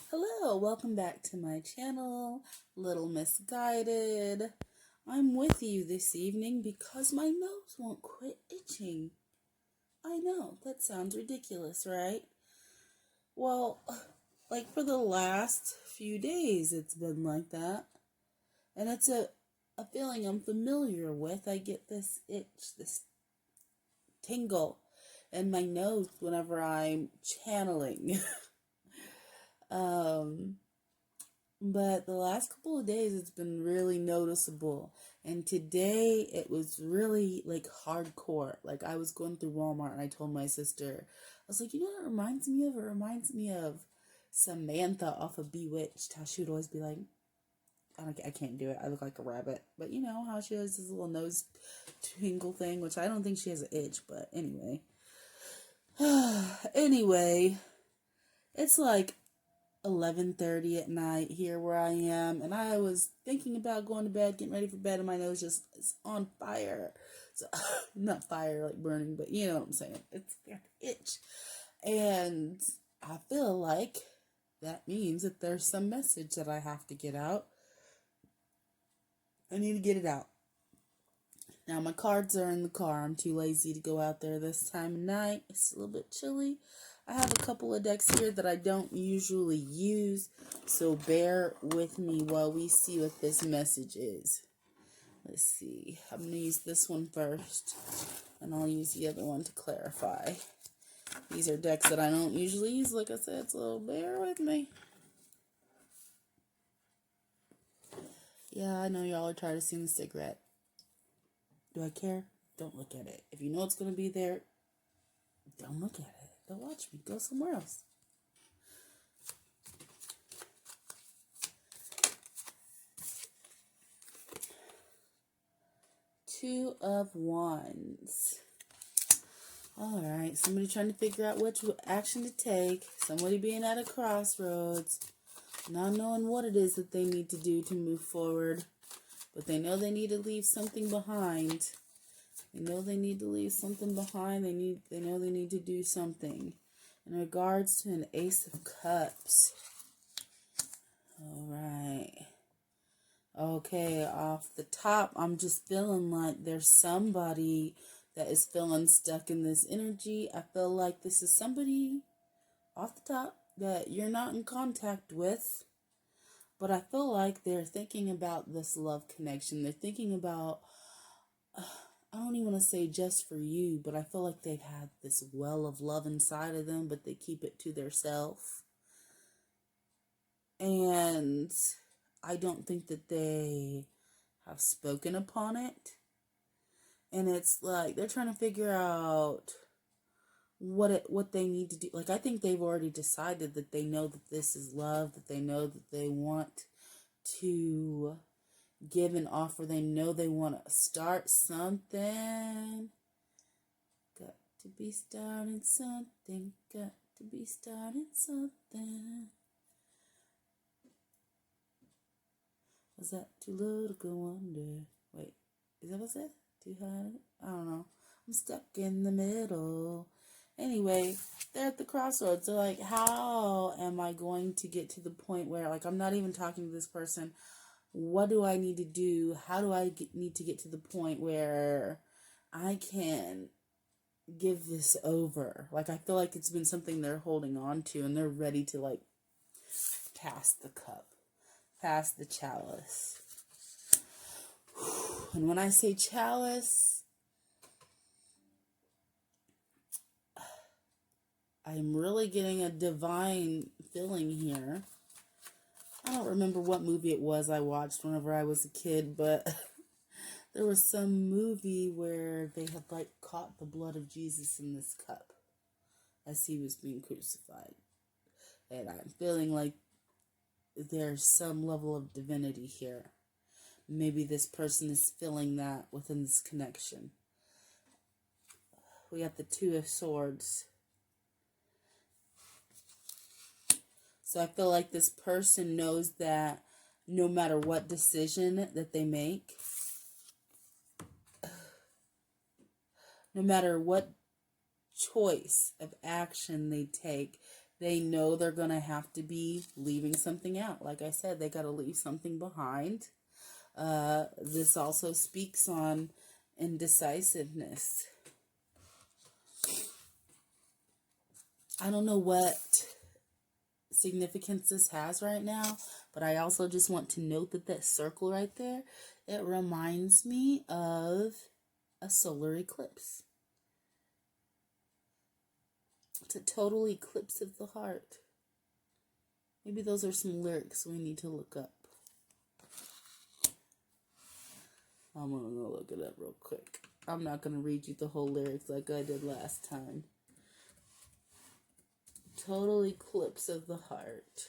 Hello, welcome back to my channel, Little Misguided. I'm with you this evening because my nose won't quit itching. I know, that sounds ridiculous, right? Well, like for the last few days it's been like that. And it's a feeling I'm familiar with. I get this itch, this tingle in my nose whenever I'm channeling. But the last couple of days it's been really noticeable. And today it was really like hardcore. Like I was going through Walmart and I told my sister, I was like, you know what it reminds me of? It reminds me of Samantha off of Bewitched. How she would always be like, I can't do it. I look like a rabbit. But you know how she has this little nose tingle thing, which I don't think she has an itch, but anyway. Anyway, it's like 11:30 at night here where I am, and I was thinking about going to bed, getting ready for bed, and my nose just is on fire. So not fire like burning, but you know what I'm saying. It's got the itch. And I feel like that means that there's some message that I have to get out. I need to get it out. Now my cards are in the car. I'm too lazy to go out there this time of night. It's a little bit chilly. I have a couple of decks here that I don't usually use, so bear with me while we see what this message is. Let's see. I'm going to use this one first, and I'll use the other one to clarify. These are decks that I don't usually use, like I said, so bear with me. Yeah, I know y'all are tired of seeing the cigarette. Do I care? Don't look at it. If you know it's going to be there, don't look at it. Don't watch me. Go somewhere else. Two of Wands. Alright, somebody trying to figure out which action to take. Somebody being at a crossroads. Not knowing what it is that they need to do to move forward. But they know they need to leave something behind. They know they need to leave something behind. They know they need to do something. In regards to an Ace of Cups. Alright. Okay, off the top, I'm just feeling like there's somebody that is feeling stuck in this energy. I feel like this is somebody off the top that you're not in contact with. But I feel like they're thinking about this love connection. They're thinking about, I don't even want to say just for you, but I feel like they've had this well of love inside of them, but they keep it to themselves. And I don't think that they have spoken upon it. And it's like they're trying to figure out what they need to do. Like I think they've already decided that they know that this is love, that they know that they want to give an offer. They know they want to start something. Got to be starting something. Got to be starting something. Was that too low to go under? Wait, is that what it said? Too high? I don't know. I'm stuck in the middle. Anyway, they're at the crossroads. They're like, how am I going to get to the point where, like, I'm not even talking to this person. What do I need to do? How do I need to get to the point where I can give this over? Like, I feel like it's been something they're holding on to, and they're ready to, like, pass the cup. Pass the chalice. And when I say chalice, I'm really getting a divine feeling here. I don't remember what movie it was I watched whenever I was a kid, but there was some movie where they had like caught the blood of Jesus in this cup as he was being crucified. And I'm feeling like there's some level of divinity here. Maybe this person is feeling that within this connection. We got the Two of Swords. So I feel like this person knows that no matter what decision that they make, no matter what choice of action they take, they know they're going to have to be leaving something out. Like I said, they got to leave something behind. This also speaks on indecisiveness. I don't know what significance this has right now, but I also just want to note that that circle right there, it reminds me of a solar eclipse. It's a total eclipse of the heart. Maybe those are some lyrics we need to look up. I'm going to go look it up real quick. I'm not going to read you the whole lyrics like I did last time. Total eclipse of the heart.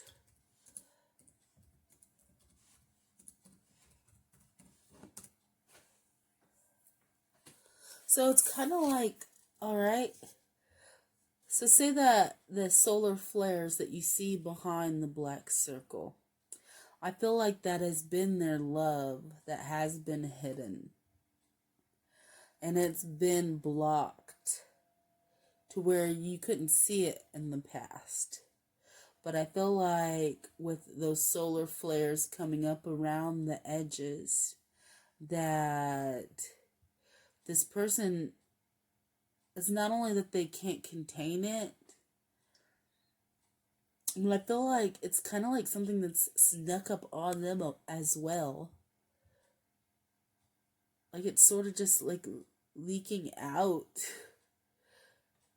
So it's kind of like, all right. So say that the solar flares that you see behind the black circle, I feel like that has been their love that has been hidden. And it's been blocked to where you couldn't see it in the past. But I feel like with those solar flares coming up around the edges, that this person, it's not only that they can't contain it, but I feel like it's kind of like something that's snuck up on them as well. Like it's sort of just like leaking out.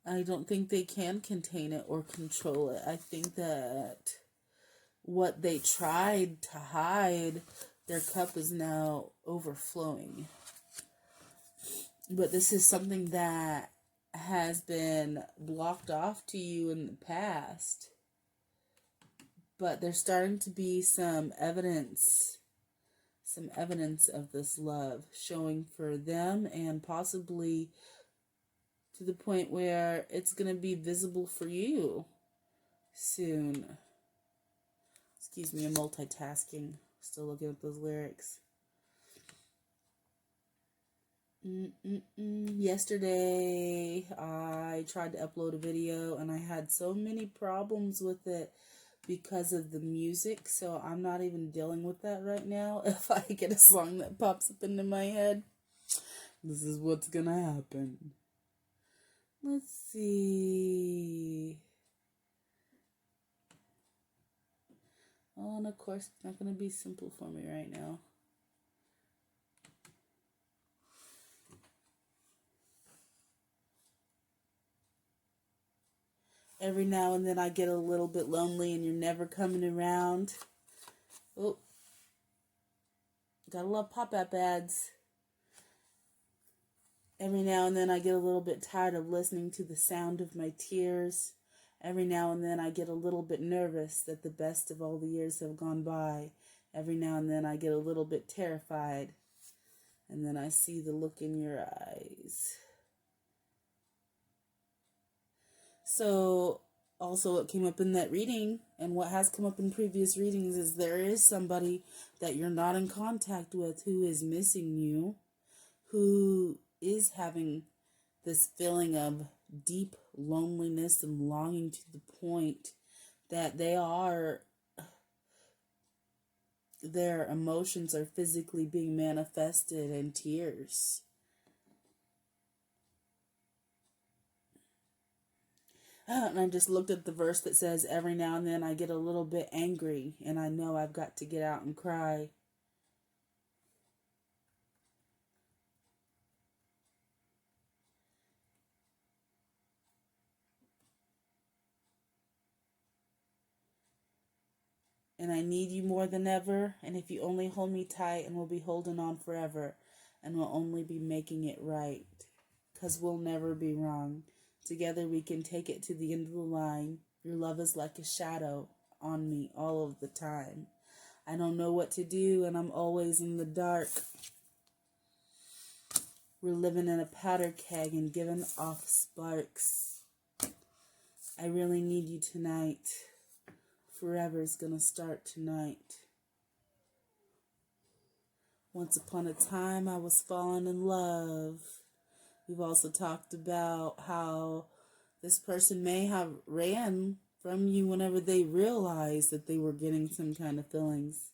I don't think they can contain it or control it. I think that what they tried to hide, their cup is now overflowing. But this is something that has been blocked off to you in the past. But there's starting to be some evidence of this love showing for them, and possibly to the point where it's going to be visible for you soon. Excuse me, I'm multitasking. Still looking at those lyrics. Yesterday, I tried to upload a video and I had so many problems with it because of the music, so I'm not even dealing with that right now. If I get a song that pops up into my head, this is what's gonna happen. Let's see. Oh, and of course, it's not gonna be simple for me right now. Every now and then I get a little bit lonely and you're never coming around. Oh, gotta love pop-up ads. Every now and then I get a little bit tired of listening to the sound of my tears. Every now and then I get a little bit nervous that the best of all the years have gone by. Every now and then I get a little bit terrified. And then I see the look in your eyes. So, also what came up in that reading, and what has come up in previous readings, is there is somebody that you're not in contact with who is missing you, who is having this feeling of deep loneliness and longing to the point that their emotions are physically being manifested in tears. And I just looked at the verse that says, every now and then I get a little bit angry and I know I've got to get out and cry. And I need you more than ever. And if you only hold me tight, and we'll be holding on forever. And we'll only be making it right. 'Cause we'll never be wrong. Together we can take it to the end of the line. Your love is like a shadow on me all of the time. I don't know what to do and I'm always in the dark. We're living in a powder keg and giving off sparks. I really need you tonight. Forever's gonna start tonight. Once upon a time I was falling in love We've also talked about how this person may have ran from you whenever they realized that they were getting some kind of feelings.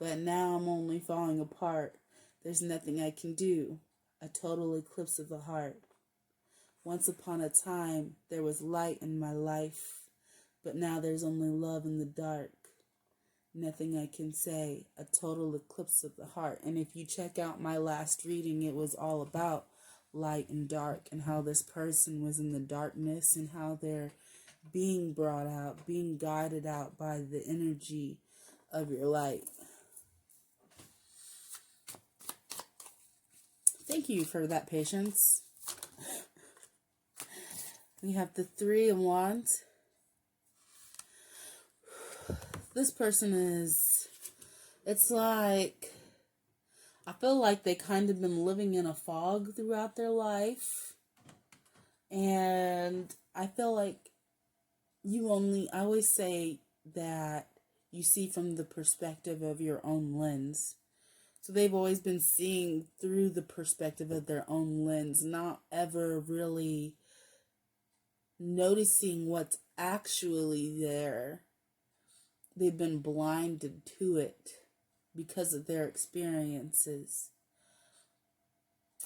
But now I'm only falling apart. There's nothing I can do. A total eclipse of the heart. Once upon a time, there was light in my life, but now there's only love in the dark. Nothing I can say. A total eclipse of the heart. And if you check out my last reading, it was all about light and dark and how this person was in the darkness and how they're being brought out, being guided out by the energy of your light. Thank you for that patience. We have the Three of Wands. This person is, it's like, I feel like they kind of been living in a fog throughout their life. And I feel like I always say that you see from the perspective of your own lens. So they've always been seeing through the perspective of their own lens, not ever really noticing what's actually there. They've been blinded to it because of their experiences.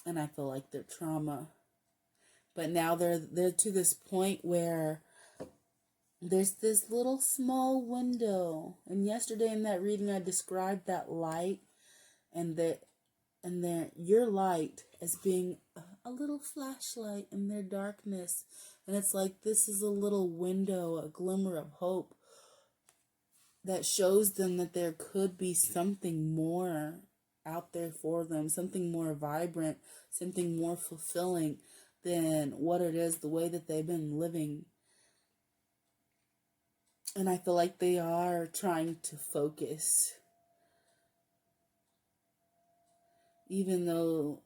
And I feel like their trauma. But now they're to this point where there's this little small window. And yesterday in that reading I described that light and your light as being a little flashlight in their darkness. And it's like this is a little window, a glimmer of hope that shows them that there could be something more out there for them, something more vibrant, something more fulfilling than what it is, the way that they've been living. And I feel like they are trying to focus. Even though,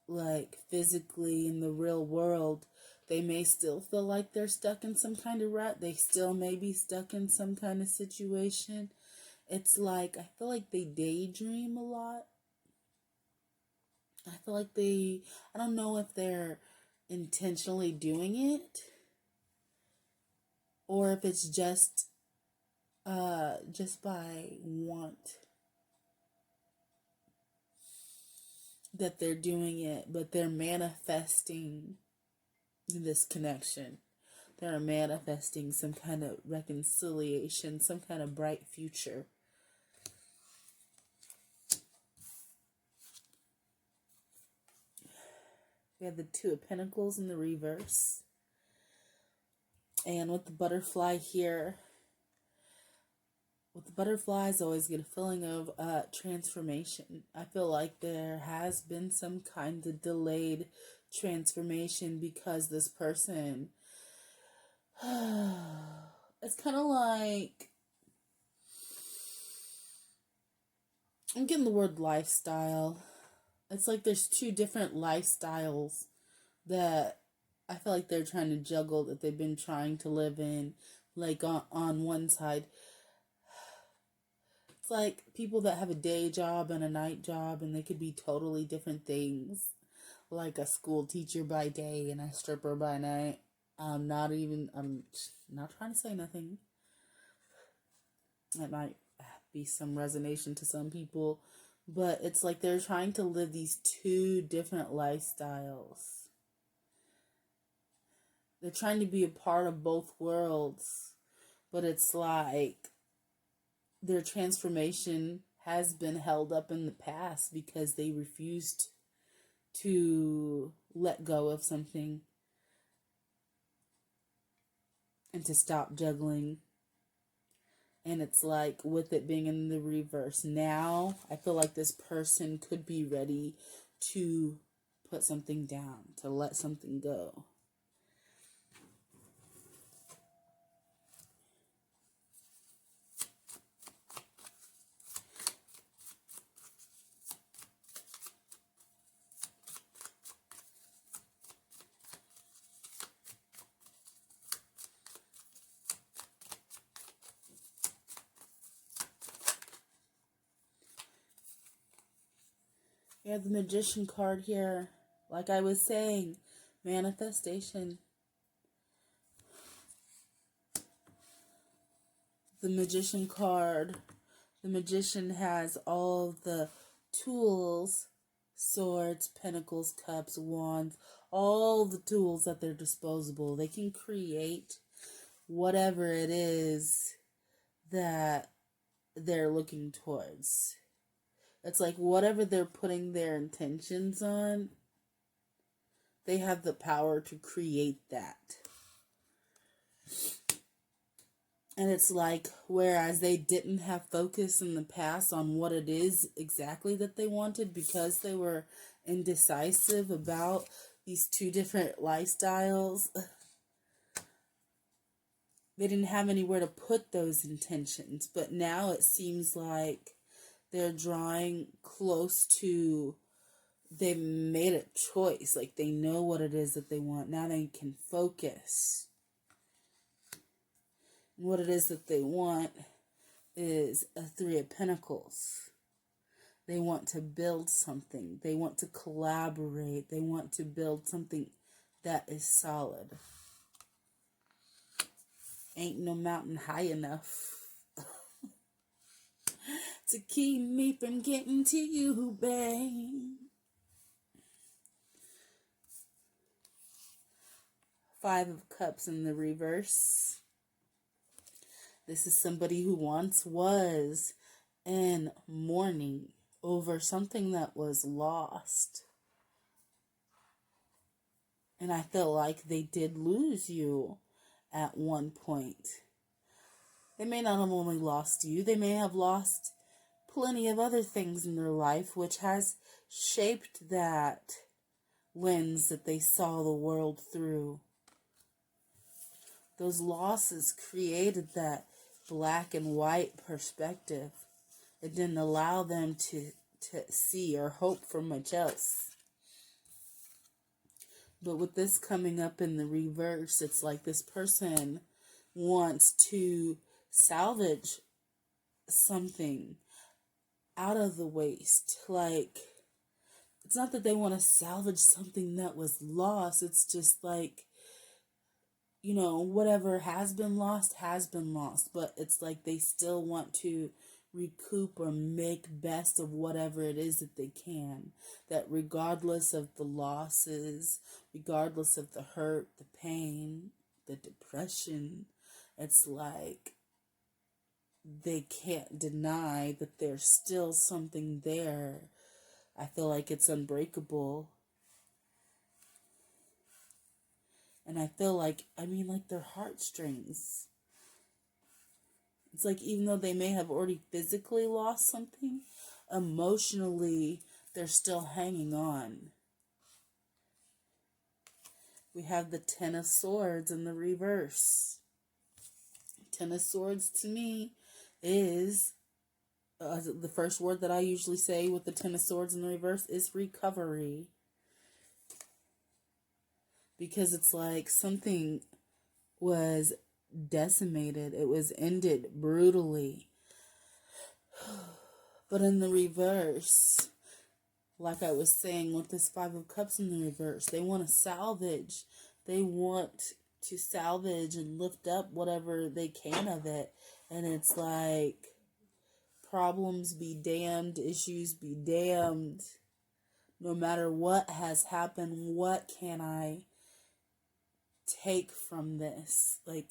like, physically in the real world, they may still feel like they're stuck in some kind of rut. They still may be stuck in some kind of situation. It's like, I feel like they daydream a lot. I feel like I don't know if they're intentionally doing it or if it's just by want that they're doing it, but they're manifesting this connection. They're manifesting some kind of reconciliation, some kind of bright future. We have the Two of Pentacles in the reverse. And with the butterfly here, with the butterflies, I always get a feeling of transformation. I feel like there has been some kind of delayed transformation because this person, it's kind of like, I'm getting the word lifestyle. It's like there's two different lifestyles that I feel like they're trying to juggle, that they've been trying to live in. Like on one side, it's like people that have a day job and a night job, and they could be totally different things. Like a school teacher by day and a stripper by night. I'm not trying to say nothing. That might be some resonation to some people. But it's like they're trying to live these two different lifestyles. They're trying to be a part of both worlds. But it's like their transformation has been held up in the past because they refused to let go of something and to stop juggling. And it's like, with it being in the reverse now, I feel like this person could be ready to put something down, to let something go. We have the Magician card here. Like I was saying, Manifestation. The Magician card. The Magician has all the tools, swords, pentacles, cups, wands, all the tools at their disposal. They can create whatever it is that they're looking towards. It's like whatever they're putting their intentions on, they have the power to create that. And it's like, whereas they didn't have focus in the past on what it is exactly that they wanted because they were indecisive about these two different lifestyles, they didn't have anywhere to put those intentions. But now it seems like they're drawing close to, they've made a choice. Like they know what it is that they want. Now they can focus. What it is that they want is a Three of Pentacles. They want to build something. They want to collaborate. They want to build something that is solid. Ain't no mountain high enough to keep me from getting to you, babe. Five of Cups in the reverse. This is somebody who once was in mourning over something that was lost. And I feel like they did lose you at one point. They may not have only lost you, they may have lost plenty of other things in their life, which has shaped that lens that they saw the world through. Those losses created that black and white perspective. It didn't allow them to see or hope for much else. But with this coming up in the reverse, it's like this person wants to salvage something out of the waste. Like, it's not that they want to salvage something that was lost. It's just like, you know, whatever has been lost. But it's like they still want to recoup or make best of whatever it is that they can. That regardless of the losses, regardless of the hurt, the pain, the depression, it's like they can't deny that there's still something there. I feel like it's unbreakable. And I feel like, like their heartstrings. It's like even though they may have already physically lost something, emotionally, they're still hanging on. We have the Ten of Swords in the reverse. Ten of Swords to me is, the first word that I usually say with the Ten of Swords in the reverse is recovery. Because it's like something was decimated. It was ended brutally. But in the reverse, like I was saying with this Five of Cups in the reverse, they want to salvage. They want to salvage and lift up whatever they can of it. And it's like, problems be damned, issues be damned. No matter what has happened, what can I take from this? Like,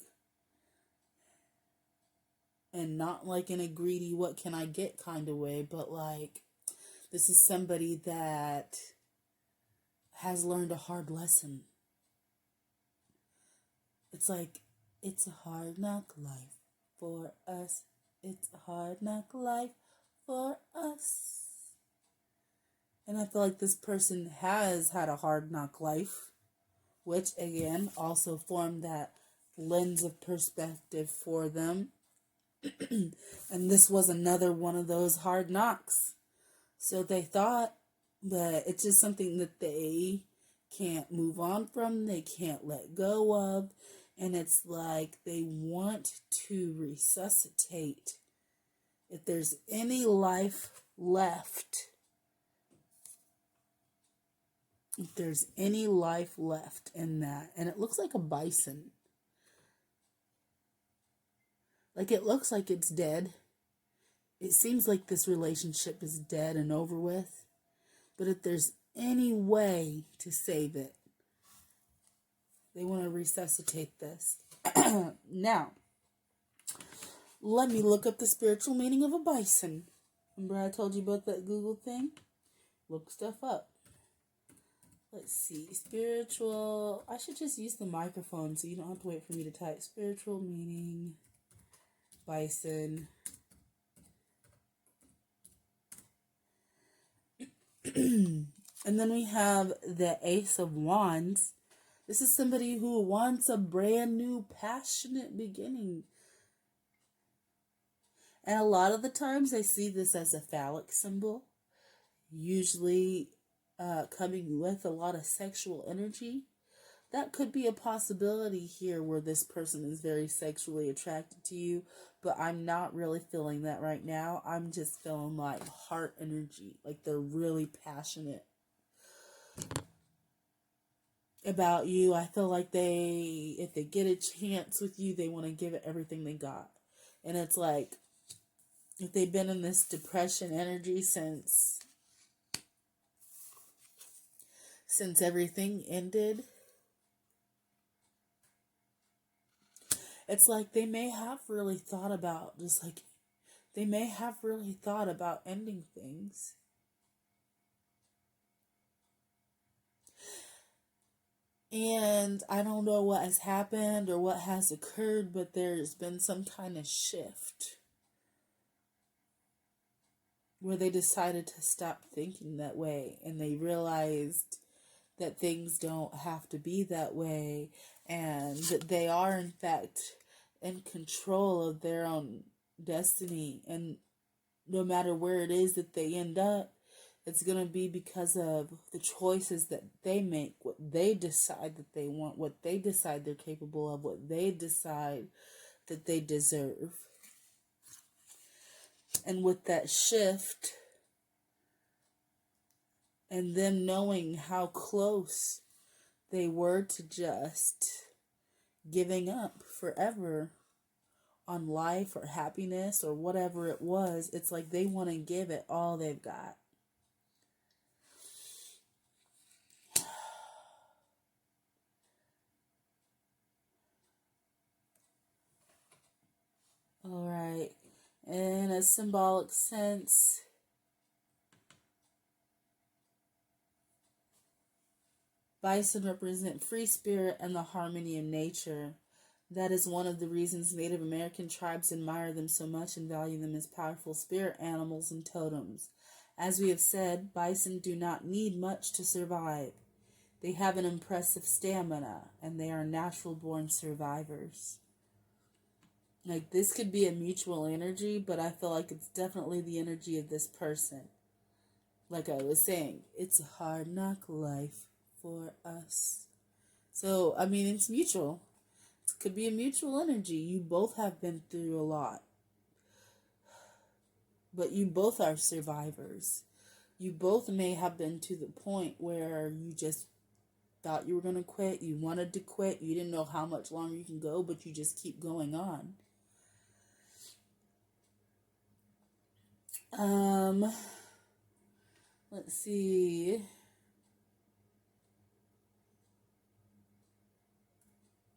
and not like in a greedy what can I get kind of way, but like, this is somebody that has learned a hard lesson. It's like, it's a hard knock life for us. It's a hard knock life for us. And I feel like this person has had a hard knock life, which again also formed that lens of perspective for them. And this was another one of those hard knocks. So they thought, but it's just something that they can't move on from, they can't let go of. And it's like they want to resuscitate. If there's any life left if there's any life left in that. And it looks like a bison. Like, it looks like it's dead. It seems like this relationship is dead and over with. But if there's any way to save it, they want to resuscitate this. Now, let me look up the spiritual meaning of a bison. Remember I told you about that Google thing? Look stuff up. Let's see. Spiritual. I should just use the microphone so you don't have to wait for me to type. Spiritual meaning. Bison. And then we have the Ace of Wands. This is somebody who wants a brand new, passionate beginning. And a lot of the times I see this as a phallic symbol. Usually coming with a lot of sexual energy. That could be a possibility here where this person is very sexually attracted to you. But I'm not really feeling that right now. I'm just feeling like heart energy. Like they're really passionate about you. I feel like if they get a chance with you, they want to give it everything they got. And it's like, if they've been in this depression energy since everything ended, it's like they may have really thought about ending things. And I don't know what has happened or what has occurred, but there's been some kind of shift where they decided to stop thinking that way, and they realized that things don't have to be that way, and that they are in fact in control of their own destiny. And no matter where it is that they end up, it's going to be because of the choices that they make, what they decide that they want, what they decide they're capable of, what they decide that they deserve. And with that shift, and them knowing how close they were to just giving up forever on life or happiness or whatever it was, it's like they want to give it all they've got. All right. In a symbolic sense, bison represent free spirit and the harmony of nature. That is one of the reasons Native American tribes admire them so much and value them as powerful spirit animals and totems. As we have said, bison do not need much to survive. They have an impressive stamina, and they are natural-born survivors. Like, this could be a mutual energy, but I feel like it's definitely the energy of this person. Like I was saying, it's a hard knock life for us. So, I mean, it's mutual. It could be a mutual energy. You both have been through a lot. But you both are survivors. You both may have been to the point where you just thought you were going to quit. You wanted to quit. You didn't know how much longer you can go, but you just keep going on. Let's see.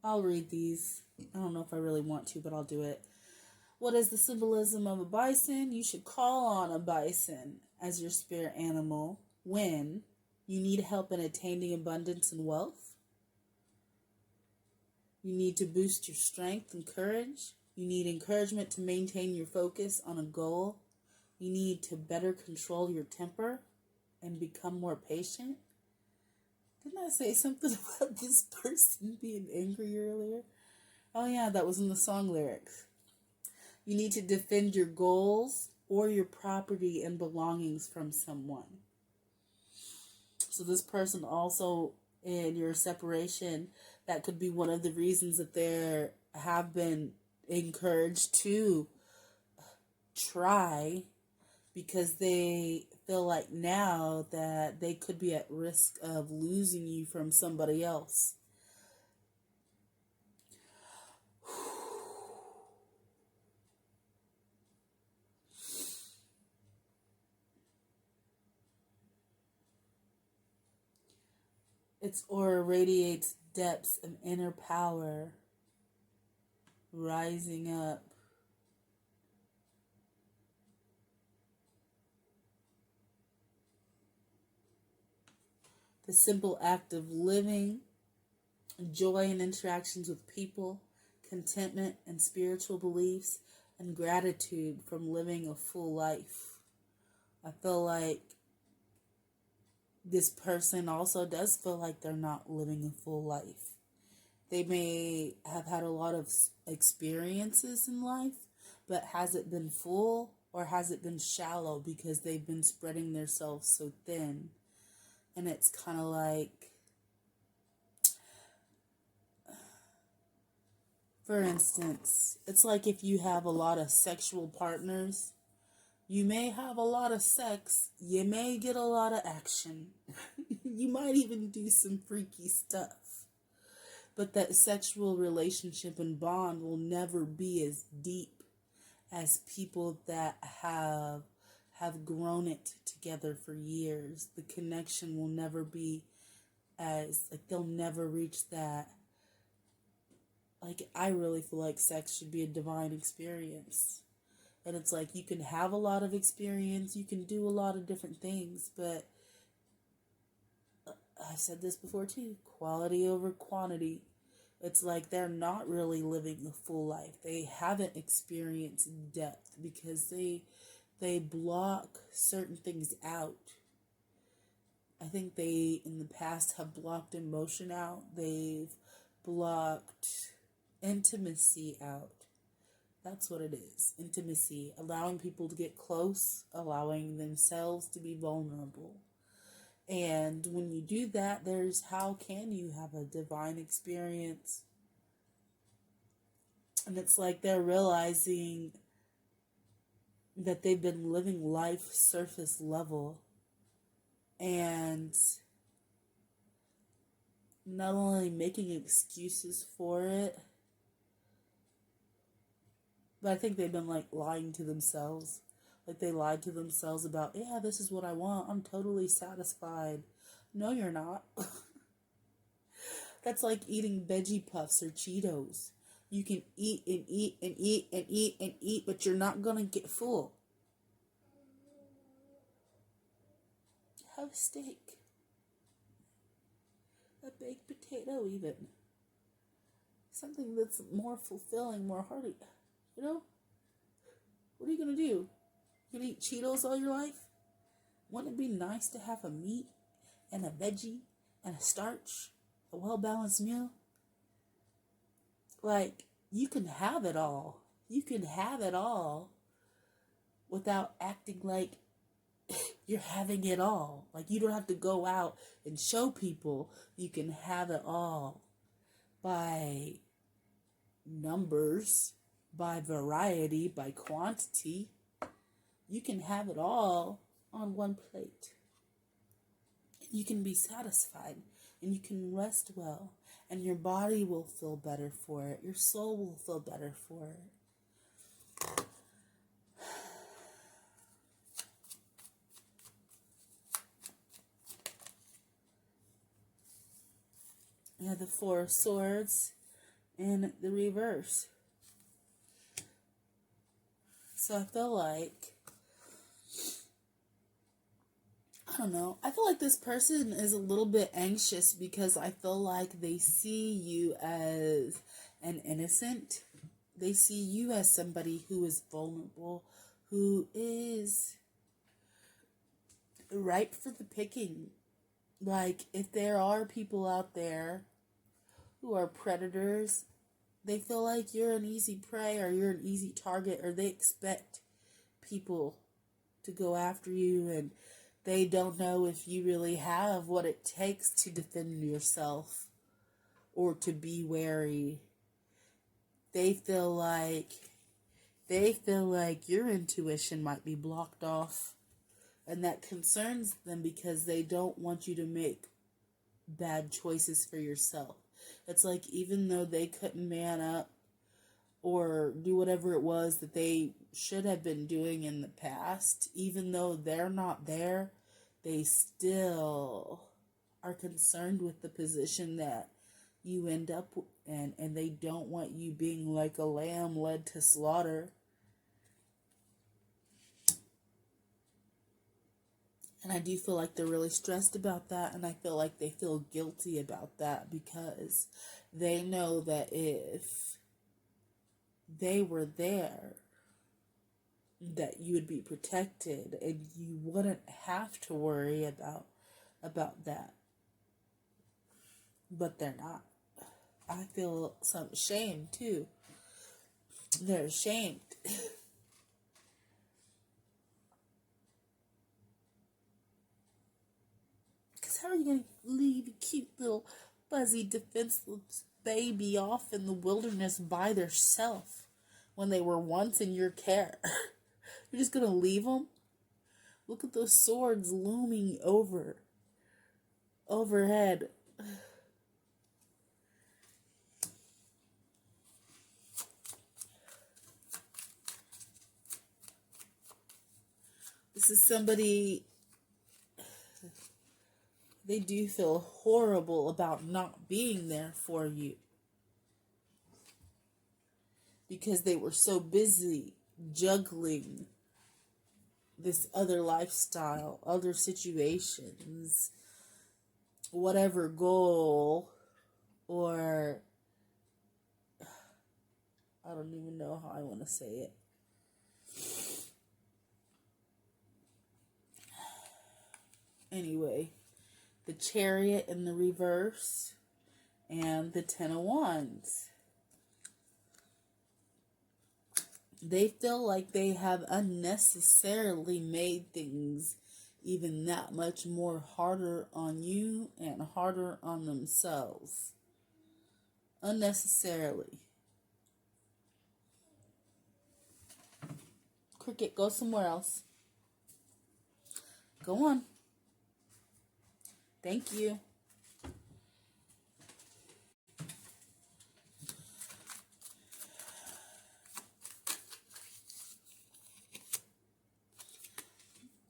I'll read these. I don't know if I really want to, but I'll do it. What is the symbolism of a bison? You should call on a bison as your spirit animal when you need help in attaining abundance and wealth. You need to boost your strength and courage. You need encouragement to maintain your focus on a goal. You need to better control your temper and become more patient. Didn't I say something about this person being angry earlier? Oh yeah, that was in the song lyrics. You need to defend your goals or your property and belongings from someone. So this person also, in your separation, that could be one of the reasons that they have been encouraged to try, because they feel like now that they could be at risk of losing you from somebody else. Its aura radiates depths of inner power, rising up. The simple act of living, joy in interactions with people, contentment and spiritual beliefs, and gratitude from living a full life. I feel like this person also does feel like they're not living a full life. They may have had a lot of experiences in life, but has it been full or has it been shallow because they've been spreading themselves so thin? And it's kind of like, for instance, it's like if you have a lot of sexual partners, you may have a lot of sex, you may get a lot of action, you might even do some freaky stuff. But that sexual relationship and bond will never be as deep as people that have grown it together for years. The connection will never be as, like, they'll never reach that. Like, I really feel like sex should be a divine experience. And it's like, you can have a lot of experience, you can do a lot of different things, but I said this before too, quality over quantity. It's like they're not really living the full life. They haven't experienced depth because they block certain things out. I think they, in the past, have blocked emotion out. They've blocked intimacy out. That's what it is. Intimacy. Allowing people to get close. Allowing themselves to be vulnerable. And when you do that, how can you have a divine experience? And it's like they're realizing that they've been living life surface level. And not only making excuses for it, but I think they've been like lying to themselves. Like they lied to themselves about, yeah, this is what I want. I'm totally satisfied. No, you're not. That's like eating veggie puffs or Cheetos. You can eat and eat and eat and eat and eat, but you're not going to get full. Have a steak. A baked potato even. Something that's more fulfilling, more hearty. You know? What are you going to do? You gonna eat Cheetos all your life? Wouldn't it be nice to have a meat and a veggie and a starch, a well-balanced meal? Like, you can have it all. You can have it all without acting like you're having it all. Like, you don't have to go out and show people you can have it all by numbers, by variety, by quantity. You can have it all on one plate. You can be satisfied and you can rest well and your body will feel better for it. Your soul will feel better for it. You have the Four of Swords in the reverse. So I feel like, I don't know. I feel like this person is a little bit anxious because I feel like they see you as an innocent. They see you as somebody who is vulnerable, who is ripe for the picking. Like, if there are people out there who are predators, they feel like you're an easy prey or you're an easy target, or they expect people to go after you, and they don't know if you really have what it takes to defend yourself or to be wary. They feel like your intuition might be blocked off And that concerns them because they don't want you to make bad choices for yourself. It's like, even though they couldn't man up or do whatever it was that they should have been doing in the past, even though they're not there, they still are concerned with the position that you end up in, and they don't want you being like a lamb led to slaughter. And I do feel like they're really stressed about that, and I feel like they feel guilty about that because they know that if they were there, that you would be protected and you wouldn't have to worry about that. But they're not. I feel some shame too. They're ashamed. Because how are you going to leave a cute little fuzzy defenseless baby off in the wilderness by themselves when they were once in your care? You're just going to leave them? Look at those swords looming overhead. This is somebody, they do feel horrible about not being there for you because they were so busy juggling this other lifestyle, other situations, whatever goal, or I don't even know how I want to say it. Anyway, the Chariot in the reverse and the Ten of Wands. They feel like they have unnecessarily made things even that much more harder on you and harder on themselves. Unnecessarily. Cricket, go somewhere else. Go on. Thank you.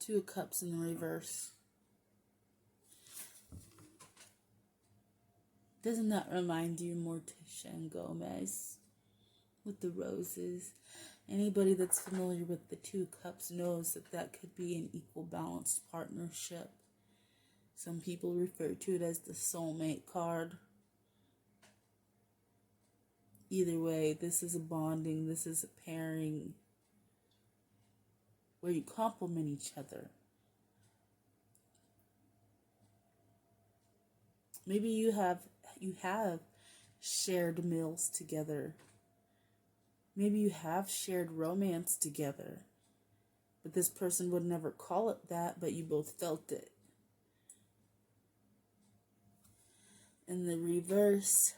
Two of Cups in the reverse. Doesn't that remind you, Morticia and Gomez, with the roses? Anybody that's familiar with the Two Cups knows that that could be an equal balanced partnership. Some people refer to it as the soulmate card. Either way, this is a bonding, this is a pairing where you complement each other. Maybe you have shared meals together. Maybe you have shared romance together. But this person would never call it that, but you both felt it. In the reverse,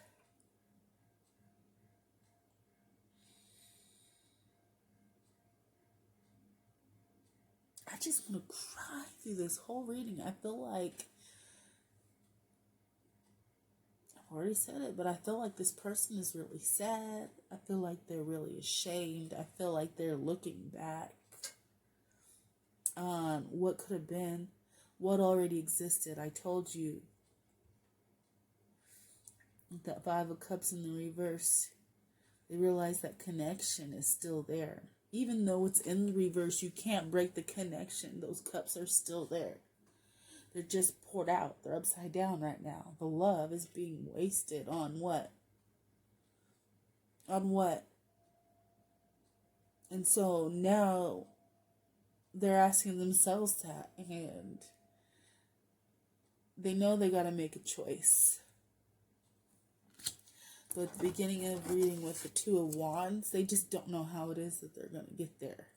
I just want to cry through this whole reading. I feel like, I've already said it, but I feel like this person is really sad. I feel like they're really ashamed. I feel like they're looking back on what could have been, what already existed. I told you that Five of Cups in the reverse, they realize that connection is still there. Even though it's in the reverse, you can't break the connection. Those cups are still there. They're just poured out. They're upside down right now. The love is being wasted on what? On what? And so now they're asking themselves that, and they know they got to make a choice. But at the beginning of reading with the Two of Wands, they just don't know how it is that they're going to get there.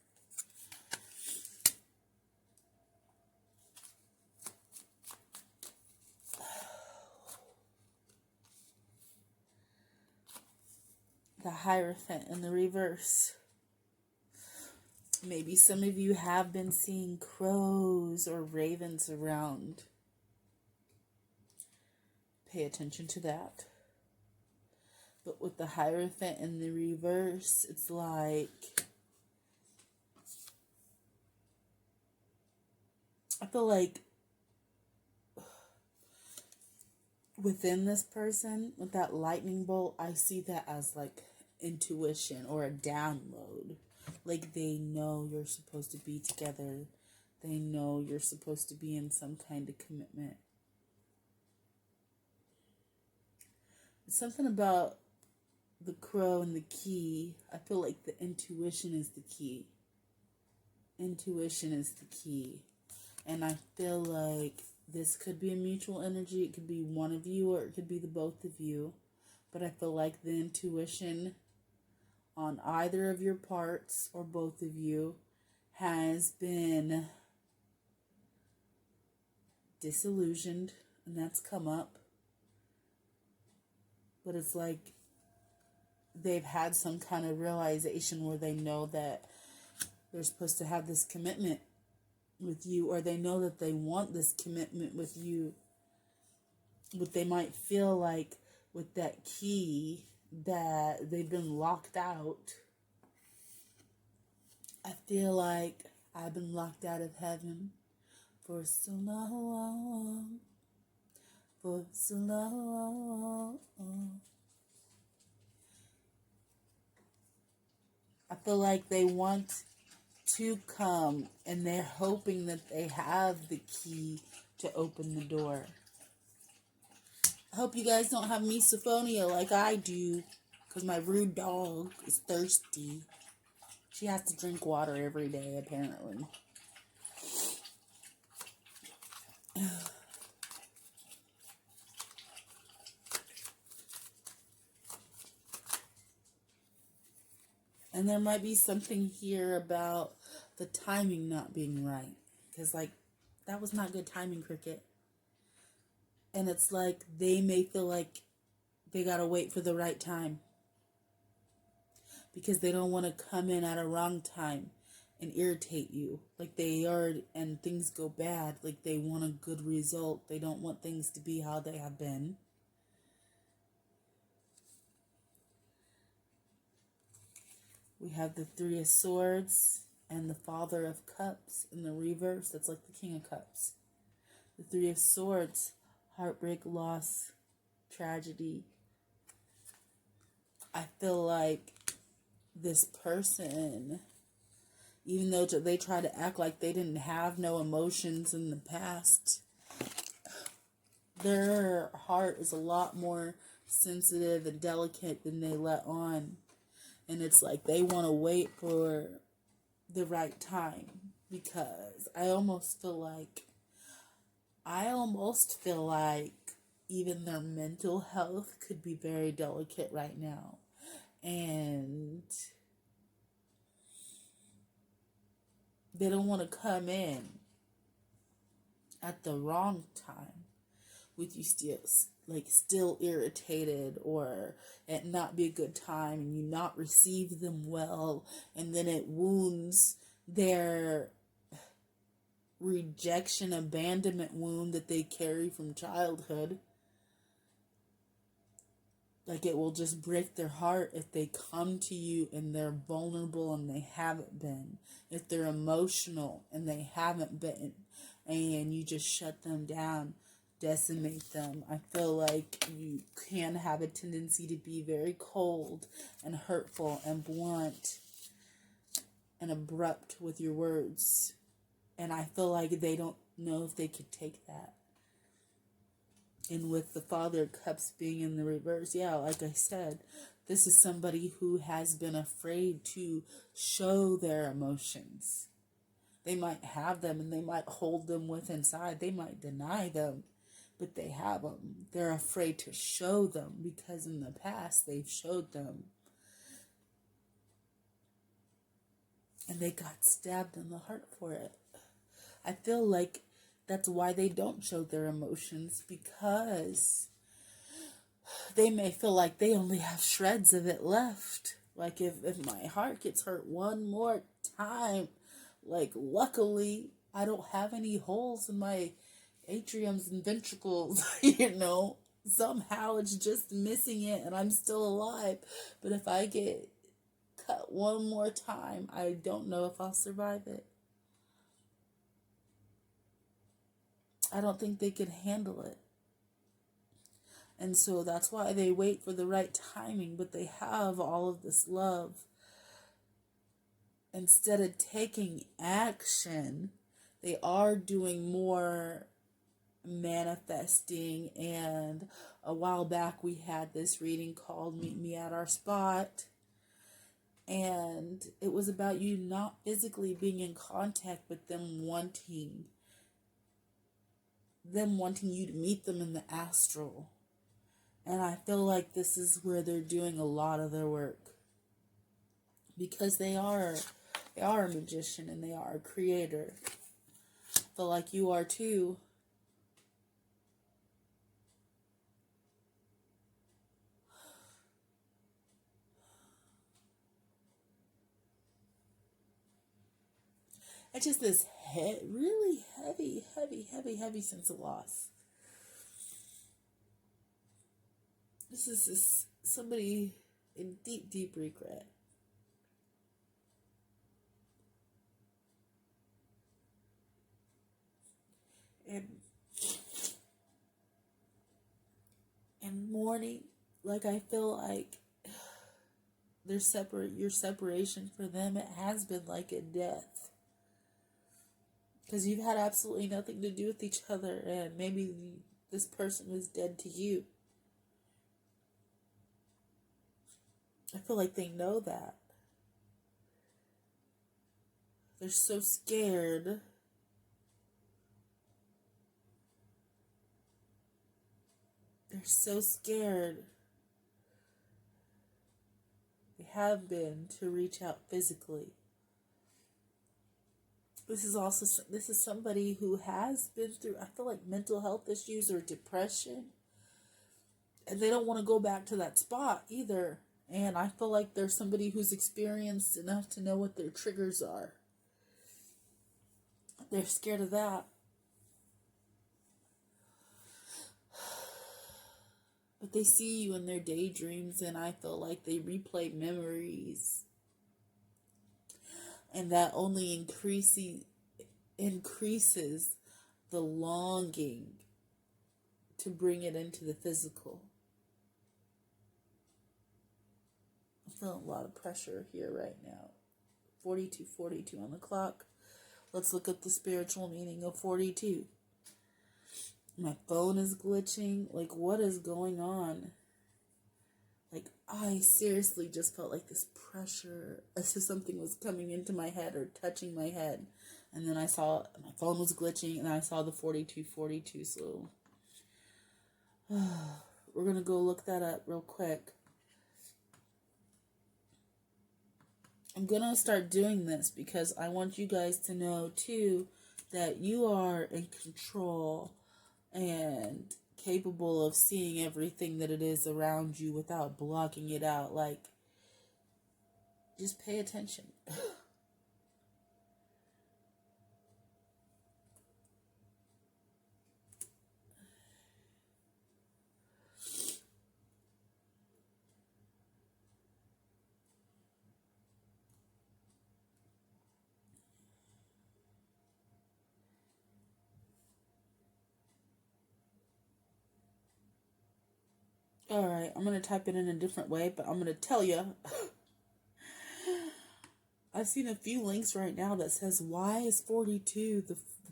The Hierophant in the reverse. Maybe some of you have been seeing crows or ravens around. Pay attention to that. But with the Hierophant in the reverse, it's like, I feel like within this person, with that lightning bolt, I see that as like intuition or a download. Like they know you're supposed to be together. They know you're supposed to be in some kind of commitment. Something about the crow and the key. I feel like the intuition is the key. Intuition is the key. And I feel like this could be a mutual energy. It could be one of you or it could be the both of you. But I feel like the intuition on either of your parts or both of you has been disillusioned, and that's come up. But it's like they've had some kind of realization where they know that they're supposed to have this commitment with you, or they know that they want this commitment with you. But they might feel like with that key that they've been locked out. I feel like I've been locked out of heaven for so long, for so long. I feel like they want to come and they're hoping that they have the key to open the door. I hope you guys don't have misophonia like I do, because my rude dog is thirsty. She has to drink water every day, apparently. And there might be something here about the timing not being right. Because, like, that was not good timing, Cricket. And it's like they may feel like they gotta wait for the right time. Because they don't want to come in at a wrong time and irritate you. Like they are, and things go bad. Like they want a good result. They don't want things to be how they have been. We have the Three of Swords and the Father of Cups in the reverse. That's like the King of Cups. The Three of Swords, heartbreak, loss, tragedy. I feel like this person, even though they try to act like they didn't have no emotions in the past, their heart is a lot more sensitive and delicate than they let on. And it's like they want to wait for the right time, because I almost feel like even their mental health could be very delicate right now. And they don't want to come in at the wrong time with you still irritated, or it not be a good time and you not receive them well, and then it wounds their rejection, abandonment wound that they carry from childhood. Like it will just break their heart if they come to you and they're vulnerable and they haven't been. If they're emotional and they haven't been, and you just shut them down, decimate them. I feel like you can have a tendency to be very cold and hurtful and blunt and abrupt with your words. And I feel like they don't know if they could take that. And with the Father of Cups being in the reverse, yeah, like I said, this is somebody who has been afraid to show their emotions. They might have them and they might hold them with inside. They might deny them, but they have them. They're afraid to show them because in the past they've showed them. And they got stabbed in the heart for it. I feel like that's why they don't show their emotions, because they may feel like they only have shreds of it left. Like if my heart gets hurt one more time. Like, luckily, I don't have any holes in my atriums and ventricles, you know. Somehow it's just missing it and I'm still alive. But if I get cut one more time, I don't know if I'll survive it. I don't think they could handle it. And so that's why they wait for the right timing, but they have all of this love. Instead of taking action, they are doing more manifesting. And a while back we had this reading called Meet Me at Our Spot. And it was about you not physically being in contact, but them wanting you to meet them in the astral. And I feel like this is where they're doing a lot of their work. Because they are a magician and they are a creator. I feel like you are too. It's just this really heavy sense of loss. This is somebody in deep regret. And mourning, like I feel like your separation for them, it has been like a death. Because you've had absolutely nothing to do with each other, and maybe this person was dead to you. I feel like they know that. They're so scared. They're so scared. They have been to reach out physically. This is somebody who has been through, I feel like, mental health issues or depression. And they don't want to go back to that spot either. And I feel like there's somebody who's experienced enough to know what their triggers are. They're scared of that. But they see you in their daydreams, and I feel like they replay memories. And that only increases the longing to bring it into the physical. I'm feeling a lot of pressure here right now. 42:42 on the clock. Let's look at the spiritual meaning of 42. My phone is glitching. Like, what is going on? Like, I seriously just felt like this pressure, as if something was coming into my head or touching my head. And then I saw my phone was glitching, and I saw the 42:42. So we're going to go look that up real quick. I'm going to start doing this because I want you guys to know, too, that you are in control and capable of seeing everything that it is around you without blocking it out. Like, just pay attention. Alright, I'm going to type it in a different way, but I'm going to tell you. I've seen a few links right now that says, why is 42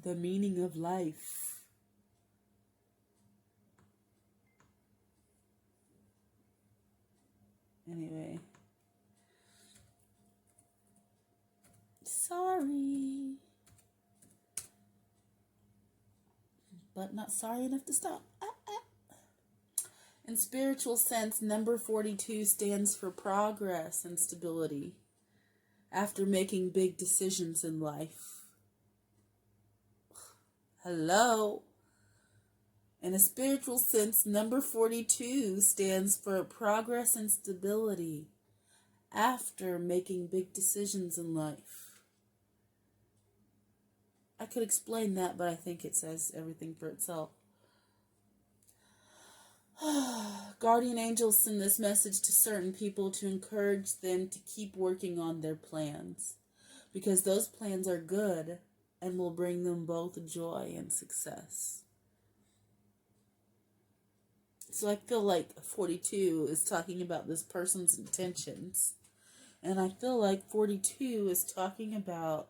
the meaning of life? Anyway. Sorry. But not sorry enough to stop. In spiritual sense, number 42 stands for progress and stability after making big decisions in life. Hello. In a spiritual sense, number 42 stands for progress and stability after making big decisions in life. I could explain that, but I think it says everything for itself. Guardian angels send this message to certain people to encourage them to keep working on their plans, because those plans are good and will bring them both joy and success. So I feel like 42 is talking about this person's intentions. And I feel like 42 is talking about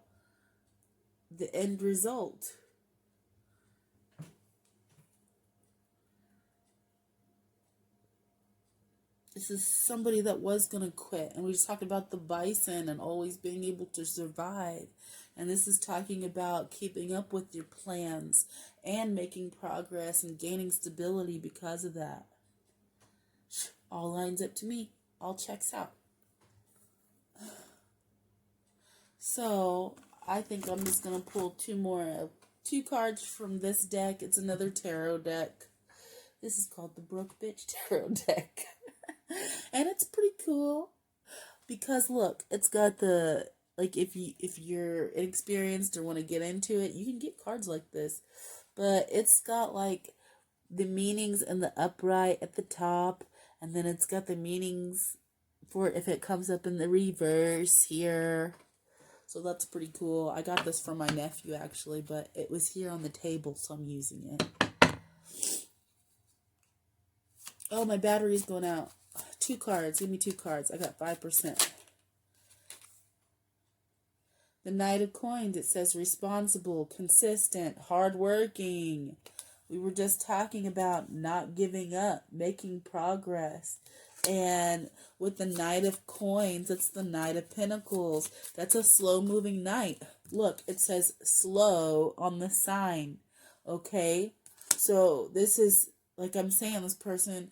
the end result. This is somebody that was going to quit. And we just talked about the bison and always being able to survive. And this is talking about keeping up with your plans and making progress and gaining stability because of that. All lines up to me. All checks out. So I think I'm just going to pull two cards from this deck. It's another tarot deck. This is called the Broke Bitch Tarot deck. And it's pretty cool because look, it's got the, like, if you're inexperienced or want to get into it, you can get cards like this. But it's got like the meanings in the upright at the top, and then it's got the meanings for if it comes up in the reverse here. So that's pretty cool. I got this from my nephew actually, but it was here on the table, so I'm using it. Oh, my battery's going out. 2 cards. Give me 2 cards. I got 5%. The Knight of Coins. It says responsible, consistent, hardworking. We were just talking about not giving up, making progress. And with the Knight of Coins, it's the Knight of Pentacles. That's a slow-moving knight. Look, it says slow on the sign. Okay? So this is, like I'm saying, this person,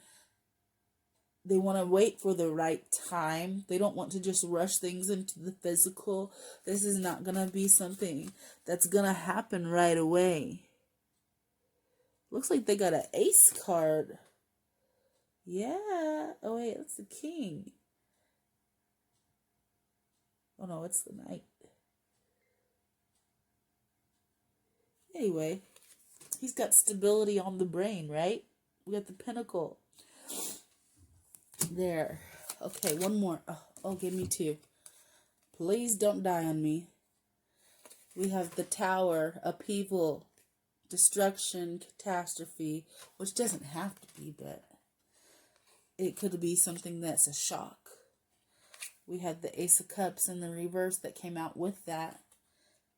they want to wait for the right time. They don't want to just rush things into the physical. This is not going to be something that's going to happen right away. Looks like they got an ace card. Yeah. Oh, wait, that's the king. Oh, no, it's the knight. Anyway, he's got stability on the brain, right? We got the pentacle. There. Okay, one more. Oh, give me 2. Please don't die on me. We have the Tower, upheaval, destruction, catastrophe, which doesn't have to be, but it could be something that's a shock. We had the Ace of Cups in the reverse that came out with that.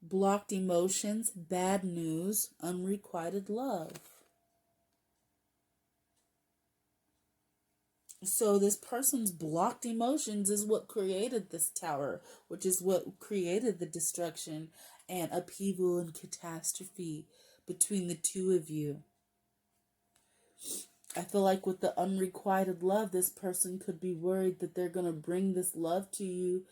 Blocked emotions, bad news, unrequited love. So this person's blocked emotions is what created this tower, which is what created the destruction and upheaval and catastrophe between the two of you. I feel like with the unrequited love, this person could be worried that they're going to bring this love to you,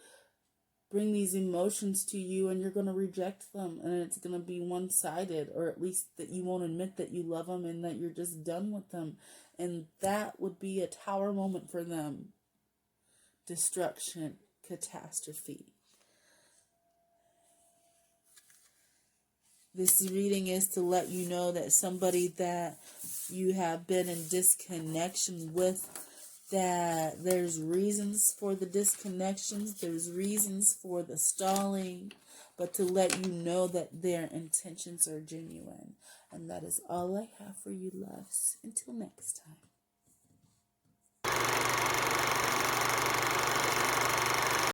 bring these emotions to you, and you're going to reject them, and it's going to be one-sided, or at least that you won't admit that you love them and that you're just done with them. And that would be a tower moment for them. Destruction, catastrophe. This reading is to let you know that somebody that you have been in disconnection with, that there's reasons for the disconnections, there's reasons for the stalling, but to let you know that their intentions are genuine. And that is all I have for you, loves. Until next time.